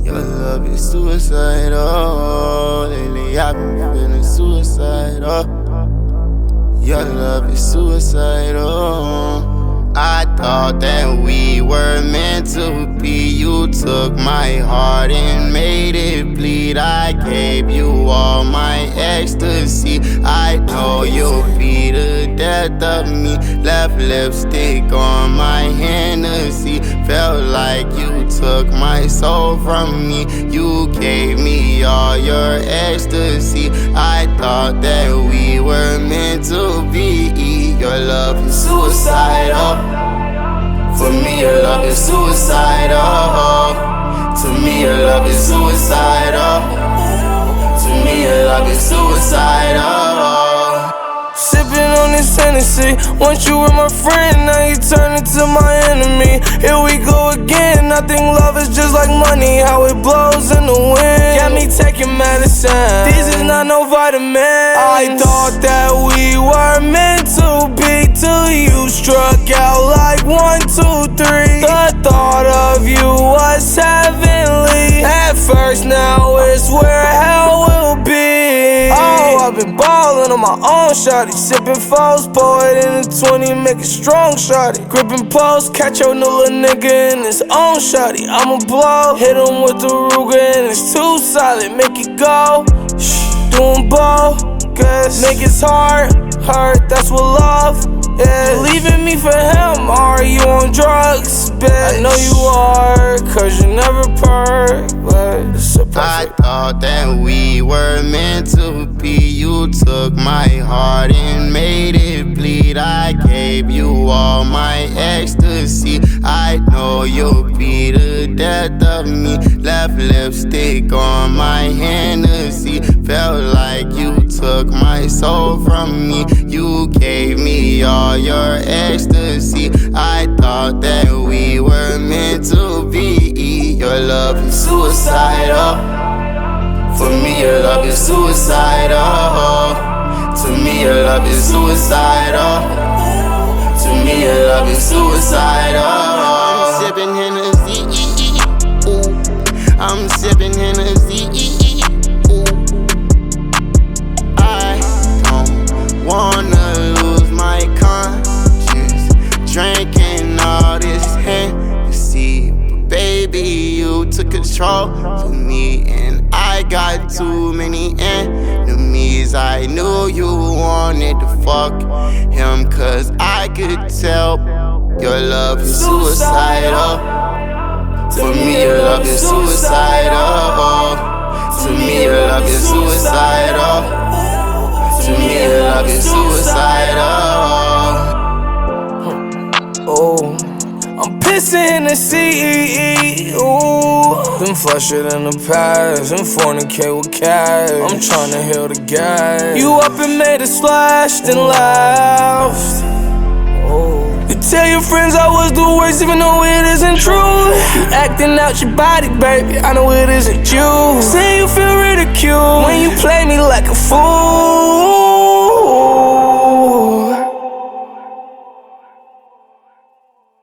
Your love is suicidal. Lately I've been feeling suicidal. Your love is suicidal. I thought that we were meant to be. You took my heart and made it bleed. I gave you all my ecstasy. I know you'll be the death of me. Left lipstick on my Hennessy. Felt like you took my soul from me. You gave me all your ecstasy. I thought that we were meant to be. Your love is suicidal. For me, your love is suicidal. To me, your love is suicidal. To me, your love is suicidal. Sipping on this Hennessy. Once you were my friend, now you turn into my enemy. Here we go again. I think love is just like money, how it blows in the wind. Got me taking medicine. These is not no vitamins. I thought that we were meant to be till you struck out like 1, 2, 3. The thought of you was heavenly. At first, now it's where hell will be. Oh, I've been ballin' on my own, shawty. Sippin' foes, pour it in the 20, make it strong, shawty. Grippin' post, catch your new little nigga in his own, shawty. I'ma blow, hit him with the Ruger and it's too solid. Make it go, doing bogus. Make his heart hurt, that's what love is. Leaving me for him, are you on drugs, bitch? I know you are, cause you never perk, but it's a I thought that we were meant to be. You took my heart and made it bleed. I gave you all my ecstasy. I know you'll be the death of me. Left lipstick on my Hennessy. Felt like you took my soul from me. You gave me all your ecstasy. I thought that we were meant to be. Your love is suicidal. For me, your love is suicidal. To me, your love is suicidal. To me, your love is suicidal. I'm sipping Hennessy. Ooh. I'm sipping Hennessy. Ooh. I don't wanna lose my conscience drinking all this Hennessy. Baby, you took control of me, and I got too many enemies. I knew you wanted to fuck him, cause I could tell your love is suicidal. For me, your love is suicidal. To me, your love is suicidal. To me, your love is suicidal. Oh, I'm pissing in the sea, ooh. Been flushed in the past and fornicate with cash. I'm tryna heal the gas. You up and made a splash, then laughed. Oh. You tell your friends I was the worst, even though it isn't true. You acting out your body, baby, I know it isn't you. Say you feel ridiculed when you play me like a fool.